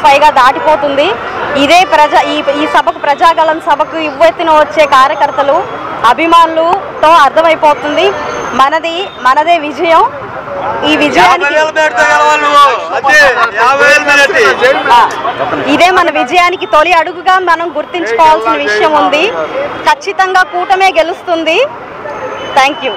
పైగా దాటిపోతుంది. ఇదే ఈ సభకు ప్రజాగళం సభకు ఇవ్వెత్తిన వచ్చే కార్యకర్తలు అభిమానులతో అర్థమైపోతుంది మనదే విజయం. ఈ విజయానికి ఇదే మన విజయానికి తొలి అడుగుగా మనం గుర్తించుకోవాల్సిన విషయం ఉంది. ఖచ్చితంగా కూటమే గెలుస్తుంది. Thank you.